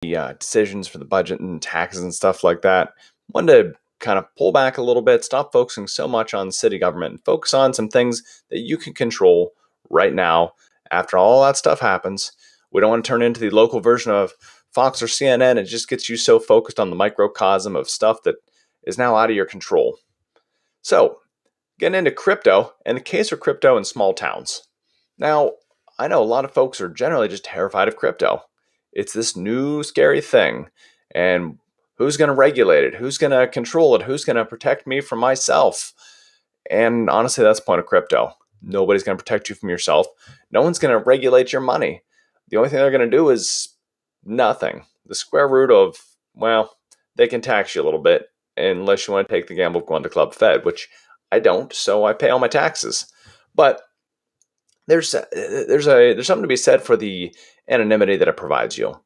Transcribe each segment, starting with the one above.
decisions for the budget and taxes and stuff like that. Wanted to kind of pull back a little bit, stop focusing so much on city government, and focus on some things that you can control right now. After all that stuff happens, we don't want to turn into the local version of Fox or CNN. It just gets you so focused on the microcosm of stuff that is now out of your control. So, getting into crypto, and the case for crypto in small towns. Now, I know a lot of folks are generally just terrified of crypto. It's this new scary thing, and who's going to regulate it? Who's going to control it? Who's going to protect me from myself? And honestly, that's the point of crypto. Nobody's going to protect you from yourself. No one's going to regulate your money. The only thing they're going to do is nothing. The square root of, well, they can tax you a little bit unless you want to take the gamble of going to Club Fed, which I don't, so I pay all my taxes. But there's something to be said for the anonymity that it provides you.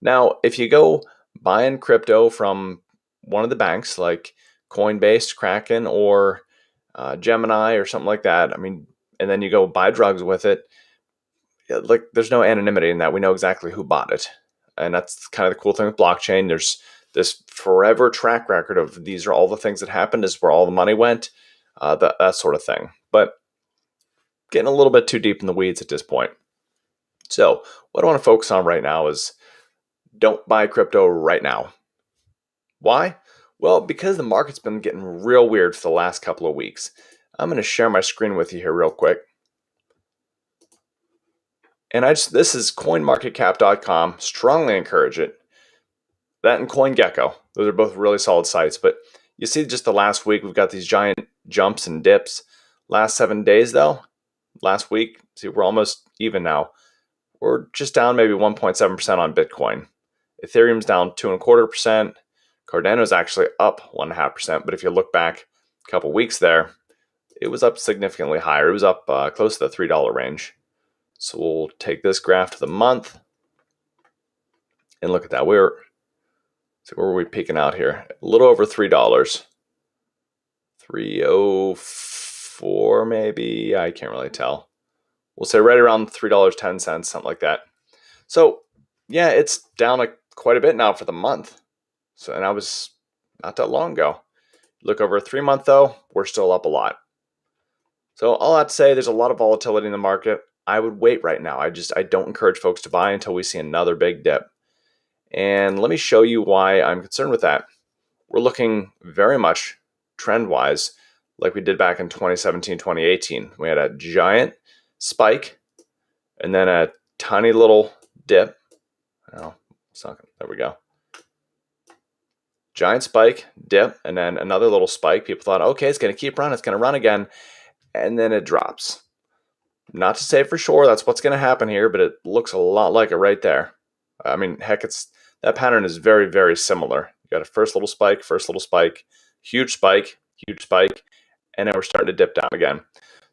Now, if you go buying crypto from one of the banks like Coinbase, Kraken, or Gemini or something like that, and then you go buy drugs with it, like there's no anonymity in that. We know exactly who bought it. And that's kind of the cool thing with blockchain. There's this forever track record of these are all the things that happened, is where all the money went, that sort of thing. But getting a little bit too deep in the weeds at this point. So what I want to focus on right now is don't buy crypto right now. Why? Well, because the market's been getting real weird for the last couple of weeks. I'm going to share my screen with you here real quick. And this is coinmarketcap.com. Strongly encourage it. That and CoinGecko. Those are both really solid sites. But you see just the last week, we've got these giant jumps and dips. Last 7 days, though, last week, see, we're almost even now. We're just down maybe 1.7% on Bitcoin. Ethereum's down 2.25%. Cardano's actually up 1.5%. But if you look back a couple weeks there, it was up significantly higher. It was up close to the $3 range. So we'll take this graph to the month and look at that. Where were we peaking out here? A little over $3. 304 maybe. I can't really tell. We'll say right around $3.10, something like that. So yeah, it's down quite a bit now for the month. So, and I was not that long ago. Look over a 3 month though, we're still up a lot. So all that to say, there's a lot of volatility in the market. I would wait right now. I don't encourage folks to buy until we see another big dip. And let me show you why I'm concerned with that. We're looking very much trend-wise like we did back in 2017, 2018. We had a giant spike and then a tiny little dip. Oh, there we go. Giant spike, dip, and then another little spike. People thought, okay, it's going to keep running. It's going to run again. And then it drops. Not to say for sure that's what's going to happen here, but it looks a lot like it right there. Heck, that pattern is very, very similar. You got a first little spike, huge spike, and then we're starting to dip down again.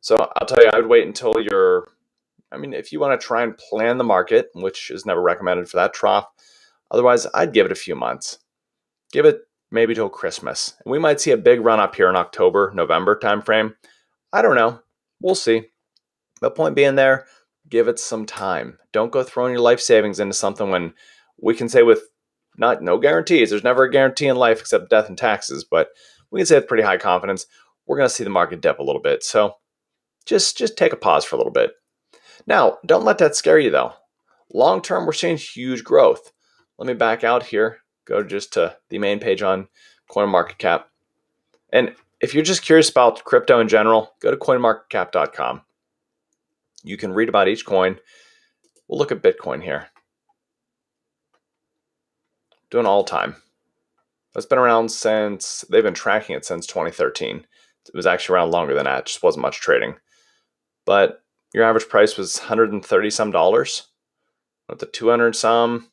So I'll tell you, I would wait until if you want to try and plan the market, which is never recommended for that trough. Otherwise, I'd give it a few months. Give it maybe till Christmas. And we might see a big run up here in October, November timeframe. I don't know. We'll see. The point being there, give it some time. Don't go throwing your life savings into something when we can say with no guarantees. There's never a guarantee in life except death and taxes, but we can say with pretty high confidence, we're going to see the market dip a little bit. So just take a pause for a little bit. Now, don't let that scare you though. Long term, we're seeing huge growth. Let me back out here, go just to the main page on CoinMarketCap. And if you're just curious about crypto in general, go to coinmarketcap.com. You can read about each coin. We'll look at Bitcoin here. Doing all time. That's been around since, they've been tracking it since 2013. It was actually around longer than that. It just wasn't much trading. But your average price was $130 some, up to 200 some.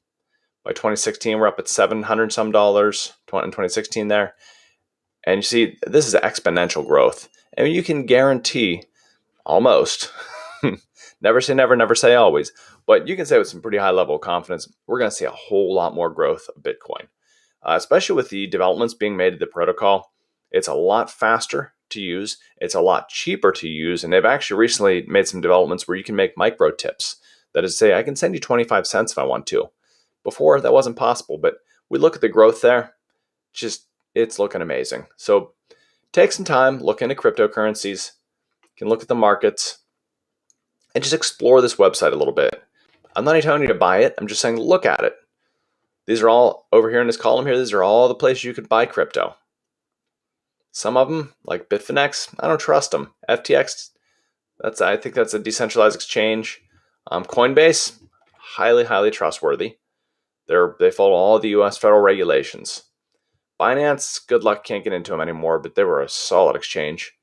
By 2016, we're up at $700 some in 2016 there. And you see, this is exponential growth. And you can guarantee almost, never say never, never say always, but you can say with some pretty high level of confidence, we're going to see a whole lot more growth of Bitcoin, especially with the developments being made to the protocol. It's a lot faster to use. It's a lot cheaper to use. And they've actually recently made some developments where you can make micro tips. That is to say, I can send you 25 cents if I want to. Before, that wasn't possible, but we look at the growth there, just it's looking amazing. So take some time, look into cryptocurrencies, you can look at the markets, and just explore this website a little bit. I'm not even telling you to buy it, I'm just saying look at it. These are all, over here in this column here, these are all the places you could buy crypto. Some of them, like Bitfinex, I don't trust them. FTX, I think that's a decentralized exchange. Coinbase, highly trustworthy. They follow all the U.S. federal regulations. Binance, good luck, can't get into them anymore, but they were a solid exchange.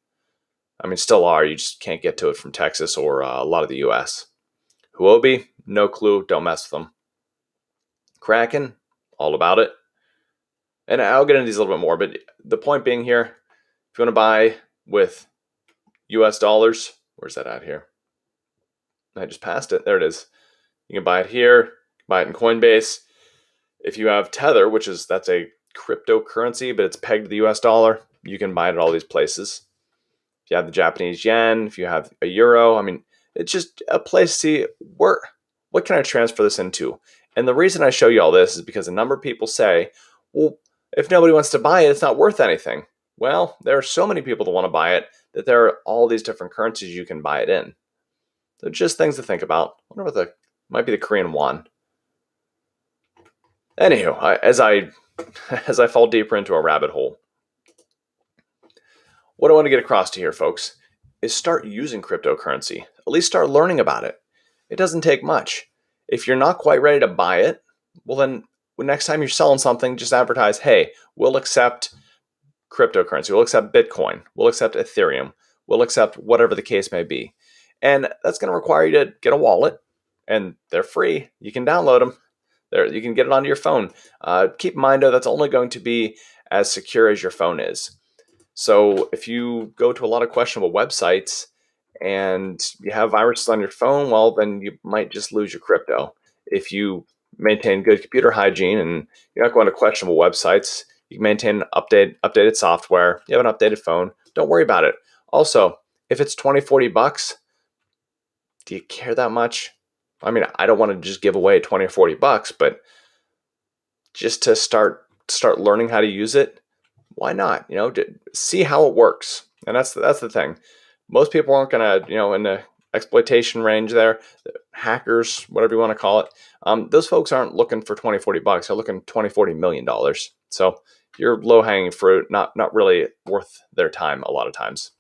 I mean, still are. You just can't get to it from Texas or a lot of the U.S. Huobi, no clue. Don't mess with them. Kraken, all about it. And I'll get into these a little bit more, but the point being here, if you want to buy with U.S. dollars, where's that at here? I just passed it. There it is. You can buy it here, buy it in Coinbase. If you have Tether, that's a cryptocurrency, but it's pegged to the US dollar, you can buy it at all these places. If you have the Japanese yen, if you have a euro, I mean, it's just a place to see what can I transfer this into? And the reason I show you all this is because a number of people say, well, if nobody wants to buy it, it's not worth anything. Well, there are so many people that want to buy it that there are all these different currencies you can buy it in. So just things to think about. I wonder what might be the Korean won. Anywho, as I fall deeper into a rabbit hole, what I want to get across to here, folks, is start using cryptocurrency. At least start learning about it. It doesn't take much. If you're not quite ready to buy it, well then, next time you're selling something, just advertise, hey, we'll accept cryptocurrency, we'll accept Bitcoin, we'll accept Ethereum, we'll accept whatever the case may be. And that's going to require you to get a wallet, and they're free. You can download them. You can get it onto your phone. Keep in mind, though, that's only going to be as secure as your phone is. So if you go to a lot of questionable websites and you have viruses on your phone, well, then you might just lose your crypto. If you maintain good computer hygiene and you're not going to questionable websites, you can maintain updated software, you have an updated phone, don't worry about it. Also, if it's $20-$40, do you care that much? I mean, I don't want to just give away $20 or $40, but just to start learning how to use it, why not? See how it works. And that's the thing. Most people aren't gonna, in the exploitation range there, hackers, whatever you want to call it. Those folks aren't looking for $20-$40. They're looking $20-$40 million. So you're low hanging fruit, not really worth their time a lot of times.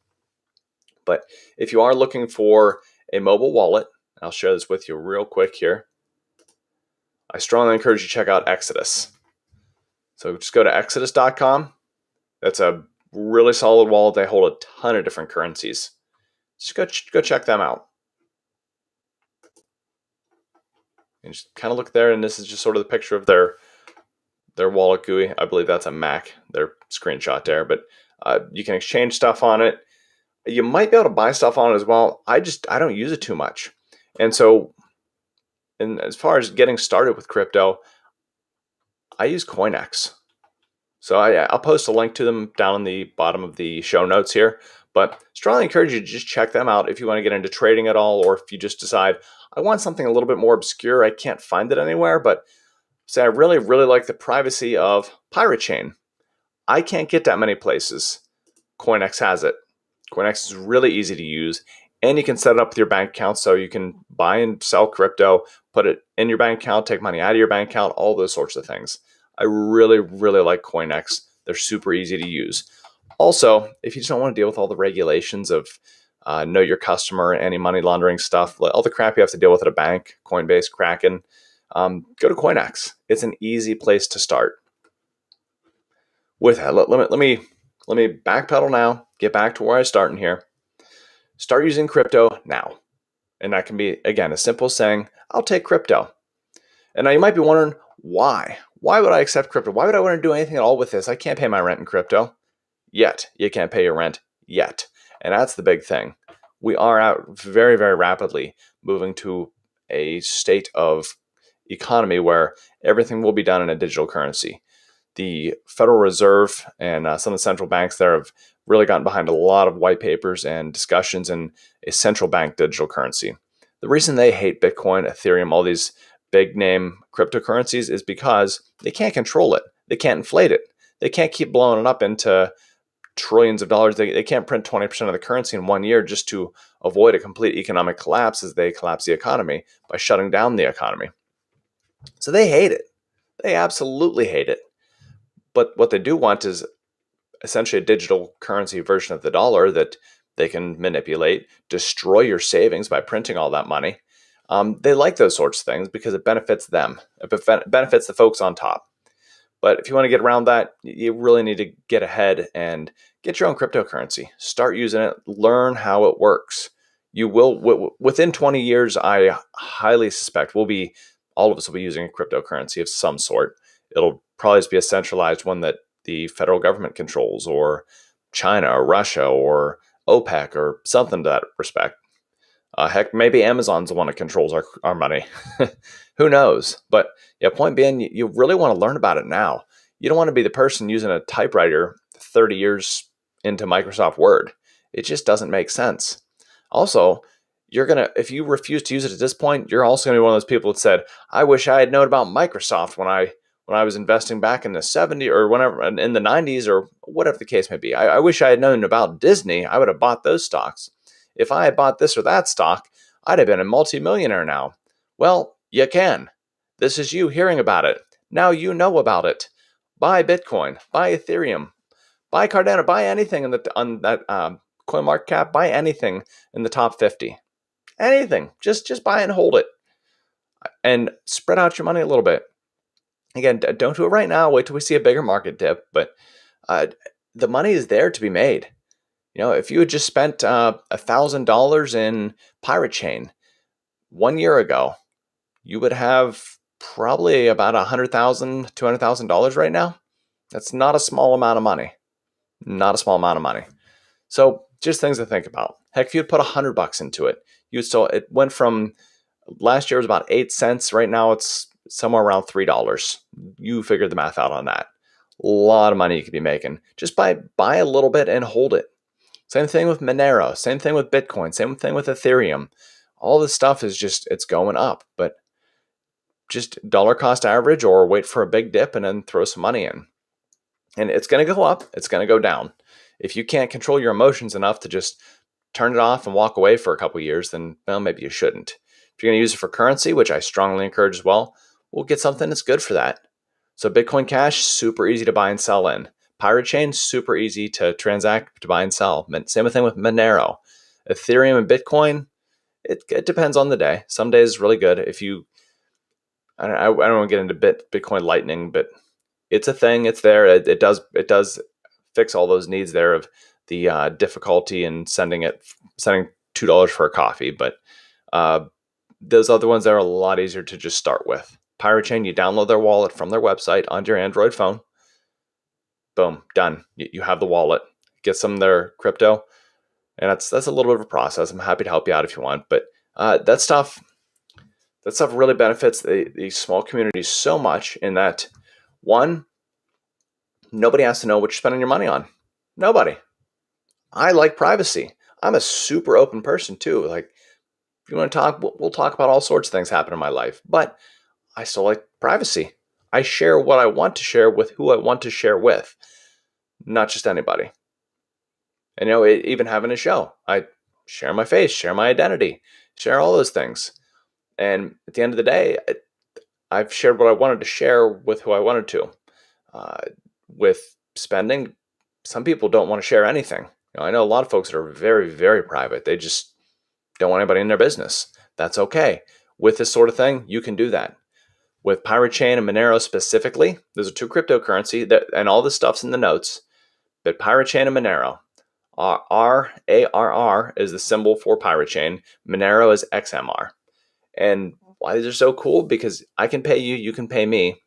But if you are looking for a mobile wallet, I'll share this with you real quick here. I strongly encourage you to check out Exodus. So just go to exodus.com. That's a really solid wallet. They hold a ton of different currencies. Just go check them out. And just kind of look there, and this is just sort of the picture of their wallet GUI. I believe that's a Mac, their screenshot there. But you can exchange stuff on it. You might be able to buy stuff on it as well. I don't use it too much. And so, as far as getting started with crypto, I use CoinEx. So I'll post a link to them down in the bottom of the show notes here. But strongly encourage you to just check them out if you want to get into trading at all, or if you just decide, I want something a little bit more obscure. I can't find it anywhere, but say I really like the privacy of Pirate Chain. I can't get that many places. CoinEx has it. CoinEx is really easy to use, and you can set it up with your bank account so you can buy and sell crypto, put it in your bank account, take money out of your bank account, all those sorts of things. I really like CoinEx. They're super easy to use. Also, if you just don't want to deal with all the regulations of know your customer, anti-money laundering stuff, all the crap you have to deal with at a bank, Coinbase, Kraken, go to CoinEx. It's an easy place to start. With that, let me backpedal now, get back to where I was starting here. Start using crypto now. And that can be, again, as simple as saying, I'll take crypto. And now you might be wondering, why? Why would I accept crypto? Why would I want to do anything at all with this? I can't pay my rent in crypto. Yet. You can't pay your rent yet. And that's the big thing. We are out very rapidly moving to a state of economy where everything will be done in a digital currency. The Federal Reserve and some of the central banks there have really gotten behind a lot of white papers and discussions in a central bank digital currency. The reason they hate Bitcoin, Ethereum, all these big name cryptocurrencies is because they can't control it. They can't inflate it. They can't keep blowing it up into trillions of dollars. They can't print 20% of the currency in 1 year just to avoid a complete economic collapse as they collapse the economy by shutting down the economy. So they hate it. They absolutely hate it. But what they do want is essentially a digital currency version of the dollar that they can manipulate, destroy your savings by printing all that money. They like those sorts of things because it benefits them. It benefits the folks on top. But if you want to get around that, you really need to get ahead and get your own cryptocurrency. Start using it. Learn how it works. You will, within 20 years, I highly suspect all of us will be using a cryptocurrency of some sort. It'll probably just be a centralized one that the federal government controls, or China or Russia or OPEC or something to that respect. Heck, maybe Amazon's the one that controls our money. Who knows? But yeah, point being, you really want to learn about it now. You don't want to be the person using a typewriter 30 years into Microsoft Word. It just doesn't make sense. Also, if you refuse to use it at this point, you're also going to be one of those people that said, I wish I had known about Microsoft when I was investing back in the 70s or whenever in the 90s or whatever the case may be. I wish I had known about Disney. I would have bought those stocks. If I had bought this or that stock, I'd have been a multimillionaire now. Well, you can. This is you hearing about it. Now you know about it. Buy Bitcoin, buy Ethereum, buy Cardano, buy anything on that CoinMarketCap, buy anything in the top 50. Anything. Just buy and hold it. And spread out your money a little bit. Again, don't do it right now. Wait till we see a bigger market dip. But the money is there to be made. If you had just spent $1,000 in Pirate Chain 1 year ago, you would have probably about $100,000, $200,000 right now. That's not a small amount of money. Not a small amount of money. So just things to think about. Heck, if you had put $100 into it, it went from last year was about 8 cents. Right now it's somewhere around $3. You figure the math out on that. A lot of money you could be making. Just buy a little bit and hold it. Same thing with Monero, same thing with Bitcoin, same thing with Ethereum. All this stuff is it's going up, but just dollar cost average or wait for a big dip and then throw some money in. And it's going to go up, it's going to go down. If you can't control your emotions enough to just turn it off and walk away for a couple of years, then maybe you shouldn't. If you're going to use it for currency, which I strongly encourage as well, we'll get something that's good for that. So Bitcoin Cash, super easy to buy and sell in. Pirate Chain, super easy to transact, to buy and sell. Same thing with Monero. Ethereum and Bitcoin, it depends on the day. Some days it's really good. I don't want to get into Bitcoin Lightning, but it's a thing. It's there. It does fix all those needs there of the difficulty in sending $2 for a coffee. But those other ones that are a lot easier to just start with. Pirate Chain, you download their wallet from their website onto your Android phone. Boom, done. You have the wallet. Get some of their crypto, and that's a little bit of a process. I'm happy to help you out if you want, but that stuff really benefits the small communities so much in that, one, nobody has to know what you're spending your money on. Nobody. I like privacy. I'm a super open person too. Like, if you want to talk, we'll talk about all sorts of things happen in my life, but I still like privacy. I share what I want to share with who I want to share with, not just anybody. And even having a show, I share my face, share my identity, share all those things. And at the end of the day, I've shared what I wanted to share with who I wanted to. With spending, some people don't want to share anything. I know a lot of folks that are very, very private. They just don't want anybody in their business. That's okay. With this sort of thing, you can do that. With Pirate Chain and Monero specifically, those are two cryptocurrency and all this stuff's in the notes. But Pirate Chain and Monero, RARR is the symbol for Pirate Chain. Monero is XMR. And why these are so cool? Because I can pay you, you can pay me.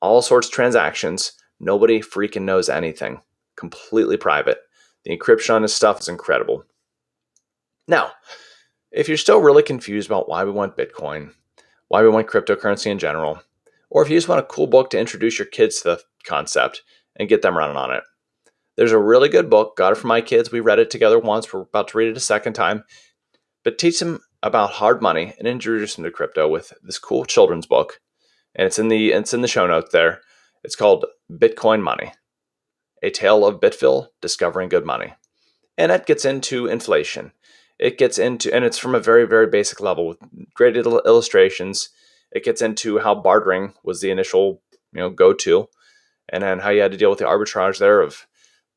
All sorts of transactions. Nobody freaking knows anything. Completely private. The encryption on this stuff is incredible. Now, if you're still really confused about why we want Bitcoin, why we want cryptocurrency in general, or if you just want a cool book to introduce your kids to the concept and get them running on it, there's a really good book, got it for my kids. We read it together once. We're about to read it a second time. But teach them about hard money and introduced him to crypto with this cool children's book, and it's in the show notes there. It's called Bitcoin Money: A Tale of Bitville Discovering Good Money, and that gets into inflation. It gets into, and it's from a very, very basic level with great illustrations. It gets into how bartering was the initial, go-to, and then how you had to deal with the arbitrage there of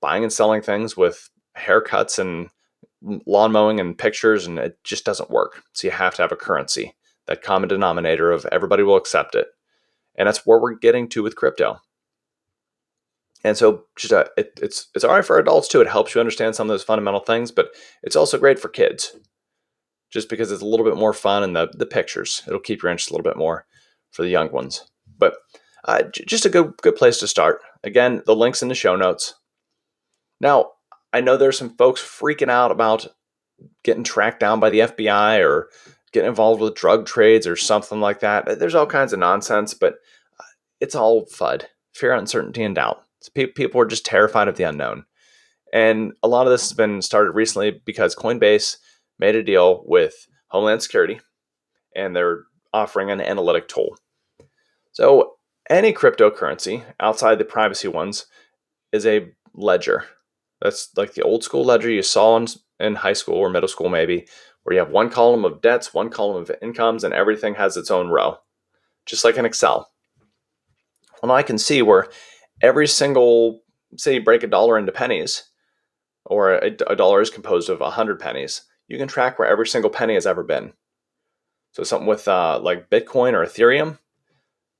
buying and selling things with haircuts and lawn mowing and pictures, and it just doesn't work. So you have to have a currency, that common denominator of everybody will accept it, and that's where we're getting to with crypto. And so, just it's all right for adults too. It helps you understand some of those fundamental things, but it's also great for kids, just because it's a little bit more fun, and the pictures, it'll keep your interest a little bit more for the young ones. But just a good place to start. Again, the link's in the show notes. Now, I know there's some folks freaking out about getting tracked down by the FBI or getting involved with drug trades or something like that. There's all kinds of nonsense, but it's all FUD, fear, uncertainty, and doubt. So people are just terrified of the unknown. And a lot of this has been started recently because Coinbase made a deal with Homeland Security, and they're offering an analytic tool. So any cryptocurrency outside the privacy ones is a ledger. That's like the old school ledger you saw in high school or middle school, maybe, where you have one column of debts, one column of incomes, and everything has its own row, just like in Excel. Well, I can see where every single, say you break a dollar into pennies, or a dollar is composed of 100 pennies, you can track where every single penny has ever been. So something with like Bitcoin or Ethereum,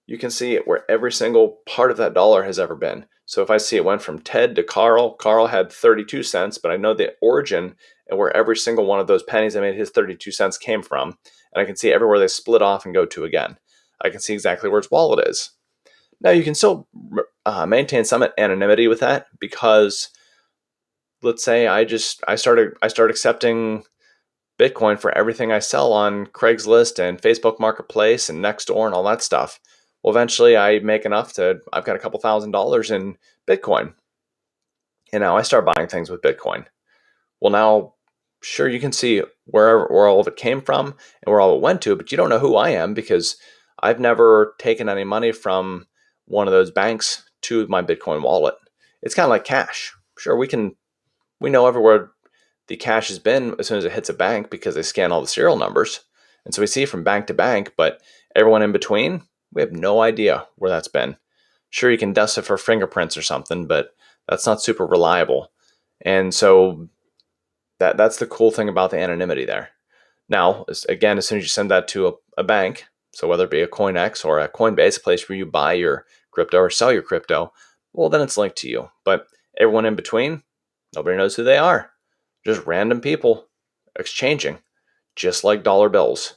you can see where every single part of that dollar has ever been. So if I see it went from Ted to Carl, Carl had 32 cents, but I know the origin and where every single one of those pennies that made his 32 cents came from. And I can see everywhere they split off and go to again. I can see exactly where its wallet is. Now you can still maintain some anonymity with that, because let's say I start accepting Bitcoin for everything I sell on Craigslist and Facebook Marketplace and Nextdoor and all that stuff. Well, eventually I make enough I've got a couple $1,000s in Bitcoin. And now I start buying things with Bitcoin. Well, now, sure, you can see where all of it came from and where all it went to, but you don't know who I am, because I've never taken any money from one of those banks to my Bitcoin wallet. It's kind of like cash. Sure, we know everywhere the cash has been as soon as it hits a bank, because they scan all the serial numbers. And so we see from bank to bank, but everyone in between, we have no idea where that's been. Sure, you can dust it for fingerprints or something, but that's not super reliable. And so that's the cool thing about the anonymity there. Now, again, as soon as you send that to a bank, so whether it be a CoinEx or a Coinbase, a place where you buy your crypto or sell your crypto, well, then it's linked to you. But everyone in between, nobody knows who they are. Just random people exchanging, just like dollar bills.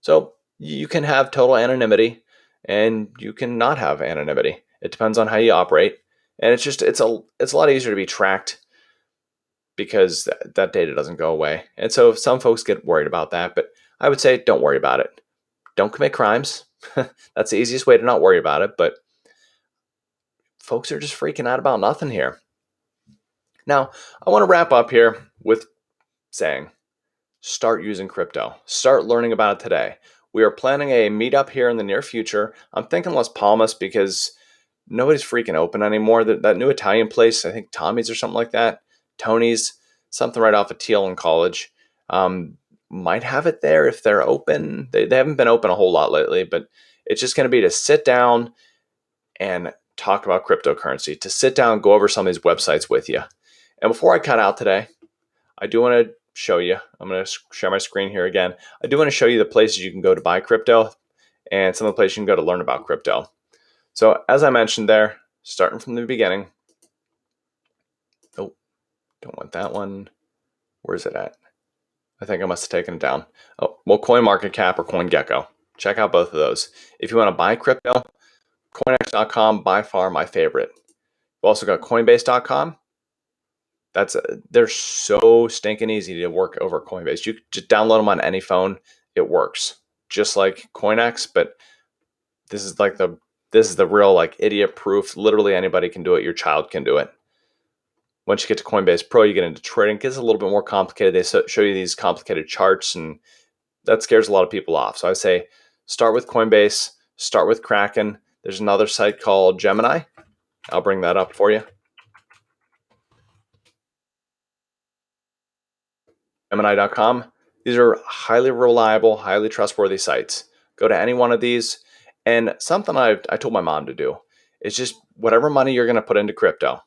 So you can have total anonymity, and you can not have anonymity. It depends on how you operate. And it's a lot easier to be tracked, because that data doesn't go away. And so some folks get worried about that, but I would say don't worry about it. Don't commit crimes. That's the easiest way to not worry about it, but folks are just freaking out about nothing here. Now, I want to wrap up here with saying, start using crypto. Start learning about it today. We are planning a meetup here in the near future. I'm thinking Las Palmas, because nobody's freaking open anymore. That new Italian place, I think Tommy's or something like that, Tony's, something right off of Teal in College, might have it there if they're open. They haven't been open a whole lot lately, but it's just going to be to sit down and talk about cryptocurrency, to sit down and go over some of these websites with you. And before I cut out today, I do want to show you, I'm going to share my screen here again. I do want to show you the places you can go to buy crypto and some of the places you can go to learn about crypto. So as I mentioned there, starting from the beginning. Oh, don't want that one. Where's it at? I think I must have taken it down. Oh, well, CoinMarketCap or CoinGecko. Check out both of those. If you want to buy crypto, Coinex.com, by far my favorite. We've also got Coinbase.com. They're so stinking easy to work over Coinbase. You just download them on any phone. It works just like Coinex, but this is the real like idiot proof. Literally anybody can do it. Your child can do it. Once you get to Coinbase Pro, you get into trading. It gets a little bit more complicated. They show you these complicated charts and that scares a lot of people off. So I say start with Coinbase, start with Kraken. There's another site called Gemini. I'll bring that up for you. Gemini.com. These are highly reliable, highly trustworthy sites. Go to any one of these. And something I told my mom to do is just whatever money you're going to put into crypto,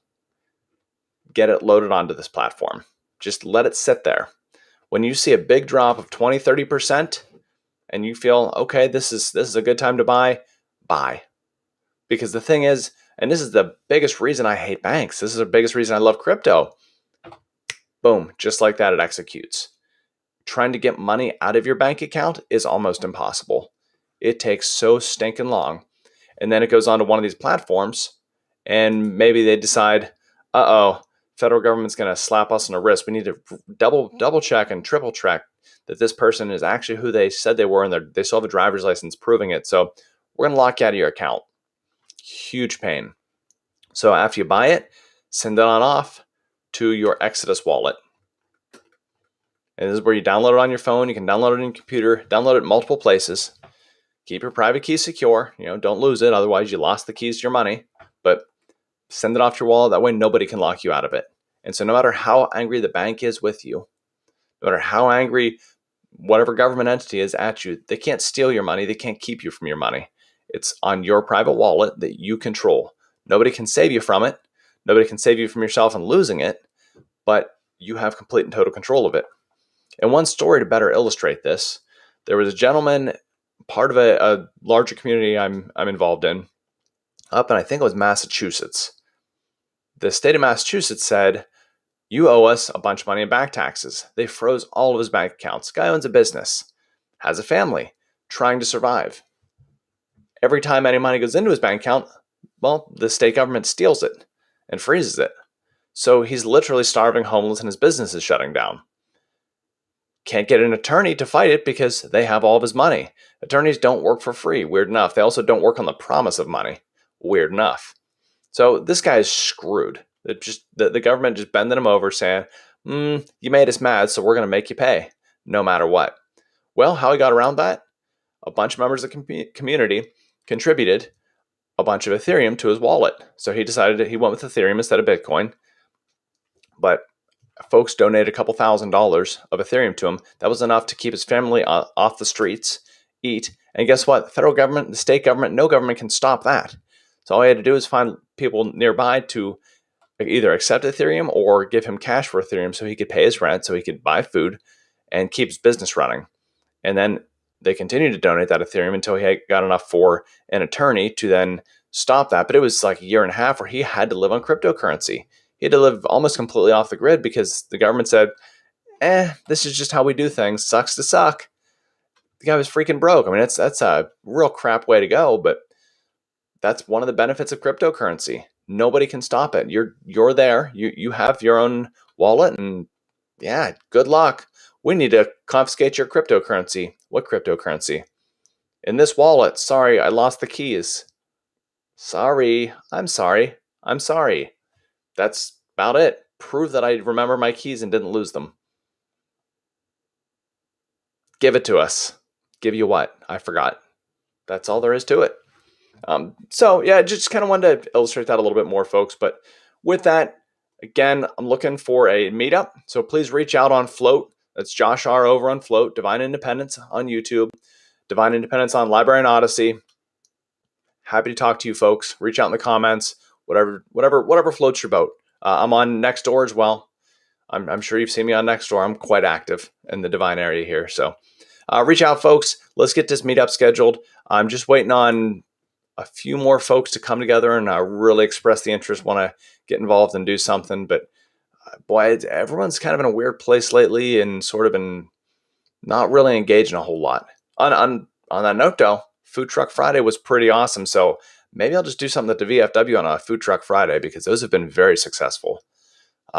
get it loaded onto this platform. Just let it sit there. When you see a big drop of 20, 30%, and you feel, okay, this is a good time to buy, buy. Because the thing is, and this is the biggest reason I hate banks, this is the biggest reason I love crypto. Boom, just like that, it executes. Trying to get money out of your bank account is almost impossible. It takes so stinking long. And then it goes onto one of these platforms, and maybe they decide, federal government's going to slap us on the wrist. We need to double check and triple check that this person is actually who they said they were, and they still have a driver's license proving it. So we're going to lock you out of your account. Huge pain. So after you buy it, send it on off to your Exodus wallet. And this is where you download it on your phone. You can download it on your computer, download it in multiple places. Keep your private key secure. Don't lose it. Otherwise, you lost the keys to your money. But send it off to your wallet. That way, nobody can lock you out of it. And so no matter how angry the bank is with you, no matter how angry whatever government entity is at you, they can't steal your money. They can't keep you from your money. It's on your private wallet that you control. Nobody can save you from it. Nobody can save you from yourself and losing it, but you have complete and total control of it. And one story to better illustrate this, there was a gentleman, part of a larger community I'm involved in, up in I think it was Massachusetts. The state of Massachusetts said, you owe us a bunch of money in back taxes. They froze all of his bank accounts. Guy owns a business, has a family, trying to survive. Every time any money goes into his bank account, well, the state government steals it and freezes it. So he's literally starving, homeless, and his business is shutting down. Can't get an attorney to fight it because they have all of his money. Attorneys don't work for free, weird enough. They also don't work on the promise of money, weird enough. So this guy is screwed. The government just bending him over saying, you made us mad, so we're going to make you pay no matter what. Well, how he got around that? A bunch of members of the community contributed a bunch of Ethereum to his wallet. So he decided he went with Ethereum instead of Bitcoin. But folks donated a couple $1,000s of Ethereum to him. That was enough to keep his family off the streets, eat. And guess what? The federal government, the state government, no government can stop that. So all he had to do is find people nearby to either accept Ethereum or give him cash for Ethereum so he could pay his rent, so he could buy food and keep his business running. And then they continued to donate that Ethereum until he got enough for an attorney to then stop that. But it was like a year and a half where he had to live on cryptocurrency. He had to live almost completely off the grid because the government said, this is just how we do things. Sucks to suck. The guy was freaking broke. I mean, that's a real crap way to go, but that's one of the benefits of cryptocurrency. Nobody can stop it. You're there. You have your own wallet, and yeah, good luck. We need to confiscate your cryptocurrency. What cryptocurrency? In this wallet. Sorry, I lost the keys. Sorry. I'm sorry. That's about it. Prove that I remember my keys and didn't lose them. Give it to us. Give you what? I forgot. That's all there is to it. So yeah, just kind of wanted to illustrate that a little bit more, folks. But with that, again, I'm looking for a meetup. So please reach out on Float. That's Josh R over on Float. Divine Independence on YouTube. Divine Independence on Library and Odyssey. Happy to talk to you, folks. Reach out in the comments. Whatever floats your boat. I'm on Nextdoor as well. I'm sure you've seen me on Nextdoor. I'm quite active in the Divine area here. So reach out, folks. Let's get this meetup scheduled. I'm just waiting on a few more folks to come together and really express the interest, want to get involved and do something. But boy, everyone's kind of in a weird place lately and sort of been not really engaged in a whole lot. On that note, though, Food Truck Friday was pretty awesome. So maybe I'll just do something at the VFW on a Food Truck Friday because those have been very successful.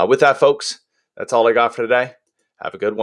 With that, folks, that's all I got for today. Have a good one.